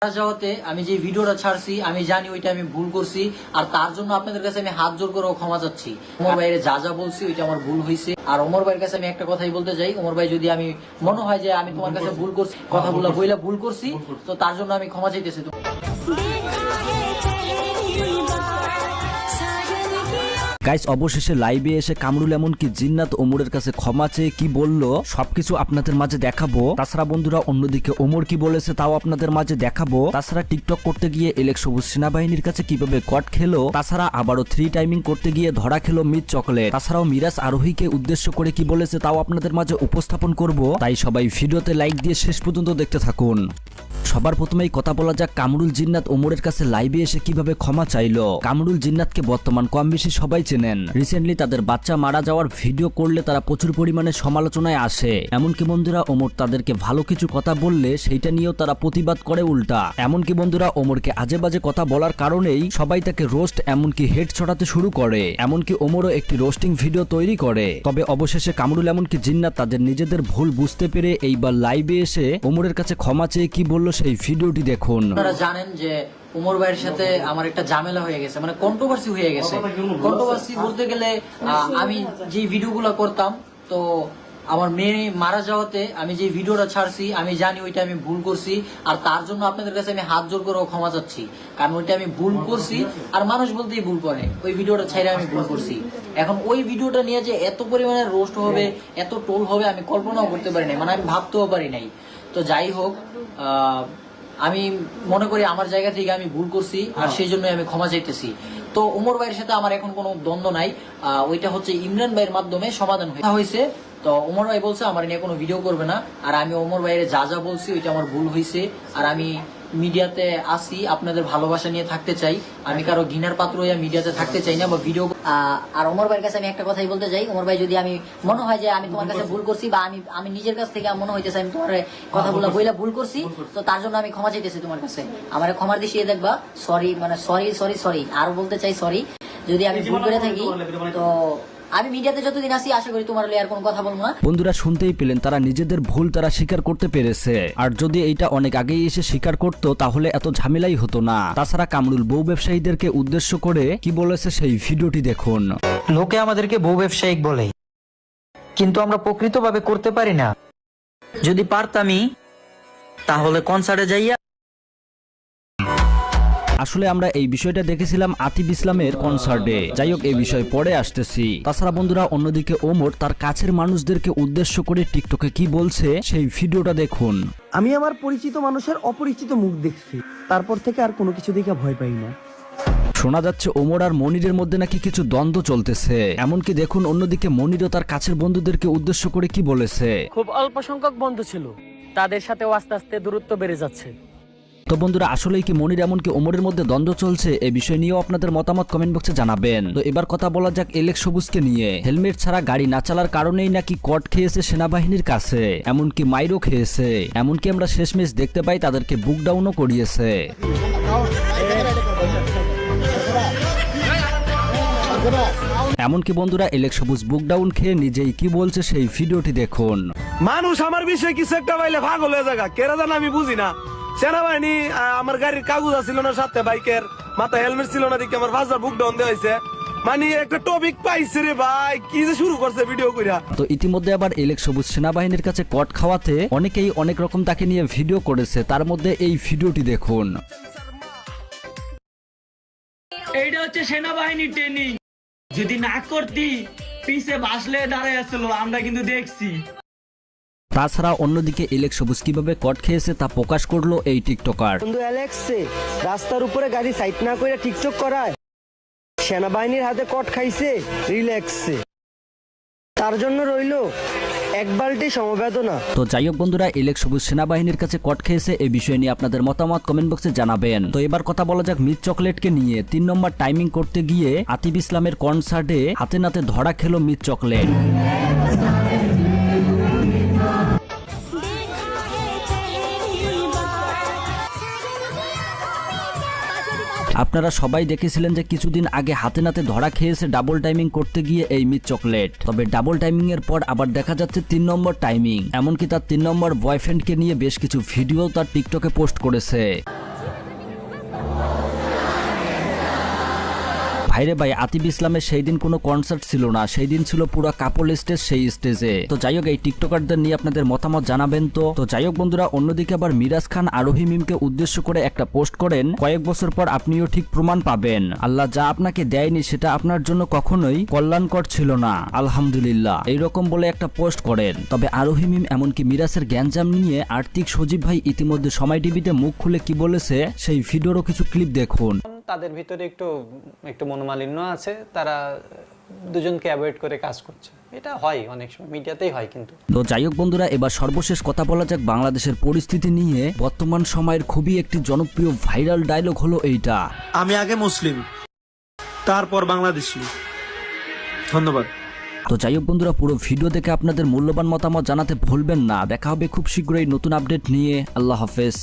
যাওয়াতে আমি যে ভিডিওটা ছাড়ছি আমি জানি ওইটা আমি ভুল করছি, আর তার জন্য আপনাদের কাছে আমি হাত জোর করে ক্ষমা চাচ্ছি। ওমর ভাইয়ের যা যা বলছি ওইটা আমার ভুল হয়েছে। আর ওমর ভাইয়ের কাছে আমি একটা কথাই বলতে চাই, ওমর ভাই যদি আমি মনে হয় যে আমি তোমার কাছে ভুল করছি, কথাগুলো বইলা ভুল করছি, তো তার জন্য আমি ক্ষমা চাইতেছি। গাইস, অবশেষে লাইভে এসে কামরুল এমনকি জিন্নাত ওমরের কাছে ক্ষমা চেয়ে কি বলল সবকিছু আপনাদের মাঝে দেখাবো। তাছাড়া বন্ধুরা, অন্যদিকে ওমর কি বলেছে তাও আপনাদের মাঝে দেখাবো। তাছাড়া টিকটক করতে গিয়ে এলেক সবুজ সেনাবাহিনীর কাছে কিভাবে কট খেলো, তাছাড়া আবারও 3 টাইমিং করতে গিয়ে ধরা খেলো মিট চকলেট। তাছাড়াও মিরাজ আরোহীকে উদ্দেশ্য করে কি বলেছে তাও আপনাদের মাঝে উপস্থাপন করব, তাই সবাই ভিডিওতে লাইক দিয়ে শেষ পর্যন্ত দেখতে থাকুন। সবার প্রথমেই কথা বলা যাক কামরুল জিন্নাত ওমরের কাছে লাইভে এসে কিভাবে ক্ষমা চাইলো। কামরুল জিন্নাতকে বর্তমান কম বেশি সবাই চেনেন। রিসেন্টলি তাদের বাচ্চা মারা যাওয়ার ভিডিও করলে তারা প্রচুর পরিমাণে সমালোচনায় আসে। এমনকি বন্ধুরা, ওমর তাদেরকে ভালো কিছু কথা বললে সেইটা নিয়েও তারা প্রতিবাদ করে উল্টা। এমনকি বন্ধুরা, ওমরকে আজে বাজে কথা বলার কারণেই সবাই তাকে রোস্ট এমনকি হেড ছড়াতে শুরু করে। এমনকি ওমরও একটি রোস্টিং ভিডিও তৈরি করে। তবে অবশেষে কামরুল এমনকি জিন্নাত তাদের নিজেদের ভুল বুঝতে পেরে এইবার লাইভে এসে ওমরের কাছে ক্ষমা চেয়ে কি বলল সেই ভিডিওটি দেখুন। আপনারা জানেন যে ওমর ভাইয়ের সাথে আমার একটা ঝামেলা হয়ে গেছে, মানে কন্ট্রোভার্সি হয়ে গেছে। কন্ট্রোভার্সি বলতে গেলে আমি যে ভিডিওগুলো করতাম, তো আমার মেয়ে মারা যাওয়াতে আমি যে ভিডিওটা ছাড়ছি আমি জানি ওইটা আমি ভুল করছি, আর তার জন্য আপনাদের কাছে আমি হাত জোর করে ক্ষমা চাচ্ছি। কারণ ওইটা আমি ভুল করছি, আর মানুষ বলতেই ভুল করে। ওই ভিডিওটা ছাইরে আমি ভুল করছি। এখন ওই ভিডিওটা নিয়ে যে এত পরিমাণে রোস্ট হবে, এত টোল হবে আমি কল্পনাও করতে পারি নাই, মানে আমি ভাবতেও পারি নাই। তো যাই হোক, আমি মনে করি আমার জায়গা থেকে আমি ভুল করছি, আর সেই জন্য আমি ক্ষমা চাইতেছি। তো ওমর ভাইয়ের সাথে আমার এখন কোনো দ্বন্দ্ব নাই, ওইটা হচ্ছে ইমরান ভাইয়ের মাধ্যমে সমাধান হয়েছে। তো ওমর ভাই বলছে আমার নিয়ে কোনো ভিডিও করবে না, আর আমি ওমর ভাইয়ের যা যা বলছি ওইটা আমার ভুল হয়েছে। আর আমি মিডিয়াতে আসি আপনাদের ভালোবাসা নিয়ে থাকতে চাই, আমি কারো ঘৃণার পাত্র হয়ে মিডিয়াতে থাকতে চাই না বা ভিডিও। আর ওমর ভাইয়ের কাছে আমি একটা কথাই বলতে চাই, ওমর ভাই যদি আমি মনে হয় যে আমি তোমার কাছে ভুল করছি, বা আমি নিজের কাছ থেকে মনে হইতেছে আমি তোমার কথাগুলো বইলা ভুল করছি, তো তার জন্য আমি ক্ষমা চাইতেছি তোমার কাছে। আমার ক্ষমার দিশিয়ে দেখবা। সরি, মানে সরি সরি সরি, আরো বলতে চাই সরি যদি আমি ভুল করে থাকি। তো আমি মিডিয়াতে যতদিন আসি আশা করি তোমার আর কোনো কথা বলবো না। বন্ধুরা, শুনতেই পেলেন তারা নিজেদের ভুল তারা স্বীকার করতে পেরেছে। আর যদি এইটা অনেক আগেই এসে স্বীকার করতো তাহলে এত ঝামেলাই হতো না। তাছাড়া কামরুল বউ ব্যবসায়ীদেরকে উদ্দেশ্য করে কি বলেছে সেই ভিডিওটি দেখুন। লোকে আমাদেরকে বউ ব্যবসায়িক বলে, কিন্তু আমরা প্রকৃতভাবে করতে পারি না। যদি পারতামই তাহলে কনসার্টে যাইয়া। আসলে আমরা এই বিষয়টা দেখেছিলাম আতিফ ইসলামের কনসার্টে। যাই হোক, এই বিষয়ে পরে আসতেছি। তাছাড়া বন্ধুরা, অন্যদিকে ওমর তার কাছের মানুষদেরকে উদ্দেশ্য করে টিকটকে কি বলছে সেই ভিডিওটা দেখুন। আমি আমার পরিচিত মানুষের অপরিচিত মুখ দেখছি, তারপর থেকে আর কোনো কিছু দেখে ভয় পাই না। শোনা যাচ্ছে ওমর আর মনিরের মধ্যে নাকি কিছু দ্বন্দ্ব চলতেছে। এমনকি দেখুন, অন্যদিকে মনিরও তার কাছের বন্ধুদেরকে উদ্দেশ্য করে কি বলেছে। খুব অল্প সংখ্যক বন্ধু ছিল, তাদের সাথেও আস্তে আস্তে দূরত্ব বেড়ে যাচ্ছে। তো বন্ধুরা, আসলেই কি মনির এমনকি ওমরের মধ্যে দ্বন্দ্ব চলছে? এই বিষয় নিয়েও আপনাদের মতামত কমেন্ট বক্সে জানাবেন। তো এবার কথা বলা যাক এলেক সবুজকে নিয়ে। হেলমেট ছাড়া গাড়ি না চালার কারণেই নাকি কট খেয়েছে সেনাবাহিনীর কাছে, এমনকি মাইরও খেয়েছে। এমনকি আমরা শেষমেশ দেখতে পাই তাদেরকে বুক ডাউনও করিয়েছে। এমনকি বন্ধুরা, এলেক সবুজ বুক ডাউন খেয়ে নিজেই কি বলছে সেই ভিডিওটি দেখুন। মানুষ আমার বিষয়ে কিছু একটা পাইলে ভাগল হয়ে যাগা, কেরা জানা আমি বুঝি না। সেনাবাহিনী আমার গাড়ির কাগজ ছিল না, সাথে বাইকের মাথা হেলমেট ছিল না, দিকে আমার ভাষা বুক ডাউন দেওয়া হয়েছে। মানে একটা টপিক পাইছে রে ভাই, কি যে শুরু করছে ভিডিও কইরা। তো ইতিমধ্যে আবার এলেক সবুজ সেনাবাহিনীর কাছে কট খাওয়াতে অনেকেই অনেক রকম তাকে নিয়ে ভিডিও করেছে। তার মধ্যে এই ভিডিওটি দেখুন। এইটা হচ্ছে সেনাবাহিনীর ট্রেনিং, যদি না করতি পিছে বাসলে দাঁড়ায় আসলো, আমরা কিন্তু দেখছি। তাছাড়া অন্যদিকে এলেক সবুজ কিভাবে কট খেয়েছে তা প্রকাশ করলো এই টিকটকার। বন্ধু অ্যালেক্সে রাস্তার উপরে গাড়ি সাইড না করে টিকটক করায়, সেনাবাহিনীর হাতে কট খাইছে রিল্যাক্সে, তার জন্য রইলো এক বালতি সমবেদনা। তো যাই হোক বন্ধুরা, এলেক সবুজ সেনাবাহিনীর কাছে কট খেয়েছে, এই বিষয় নিয়ে আপনাদের মতামত কমেন্ট বক্সে জানাবেন। তো এবার কথা বলা যাক মিট চকলেটকে নিয়ে। 3 নম্বর টাইমিং করতে গিয়ে আতিফ ইসলামের কনসার্টে হাতে নাতে ধরা খেলো মিট চকলেট। আপনারা সবাই দেখেছিলেন যে কিছুদিন আগে হাতে নাতে ধরা খেয়েছে ডাবল টাইমিং করতে গিয়ে এই মিট চকলেট। তবে ডাবল টাইমিং এর পর আবার দেখা যাচ্ছে 3 নম্বর টাইমিং। এমনকি তার 3 নম্বর বয়ফ্রেন্ডকে নিয়ে বেশ কিছু ভিডিও তার টিকটকে পোস্ট করেছে। ভাইরে ভাই, আতিফ ইসলামের সেই দিন কোনো কনসার্ট ছিল না, সেই দিন ছিল পুরো কাপল স্টেজ সেই স্টেজে। তো যাই হোক, এই টিকটকারদের নিয়ে আপনাদের মতামত জানাবেন। তো যাই হোক বন্ধুরা, অন্যদিকে আবার মিরাজ খান আরোহী মিমকে উদ্দেশ্য করে একটা পোস্ট করেন, কয়েক বছর পর আপনিও ঠিক প্রমাণ পাবেন আল্লাহ যা আপনাকে দেয়নি সেটা আপনার জন্য কখনোই কল্যাণকর ছিল না, আলহামদুলিল্লাহ, এইরকম বলে একটা পোস্ট করেন। তবে আরোহী মিম এমনকি মিরাজের গ্যাঞ্জাম নিয়ে আর্থিক সজীব ভাই ইতিমধ্যে সময় টিভিতে মুখ খুলে কি বলেছে সেই ভিডিওরও কিছু ক্লিপ দেখুন। তাদের ভিতরে একটু মনোমালিন্য আছে, তারা দুজনকে অ্যাভয়েড করে কাজ করছে, এটা হয় অনেক সময়, মিডিয়াতেই হয়। কিন্তু তো যাই হোক বন্ধুরা, এবার সর্বশেষ কথা বলা যাক বাংলাদেশের পরিস্থিতি নিয়ে। বর্তমান সময়ের খুবই একটি জনপ্রিয় ভাইরাল ডায়লগ হলো এইটা, আমি আগে মুসলিম, তারপর বাংলাদেশি। ধন্যবাদ। তো যাই হোক বন্ধুরা, পুরো ভিডিও দেখে আপনাদের মূল্যবান মতামত জানাতে ভুলবেন না। দেখা হবে খুব শীঘ্রই নতুন আপডেট নিয়ে। আল্লাহ হাফেজ।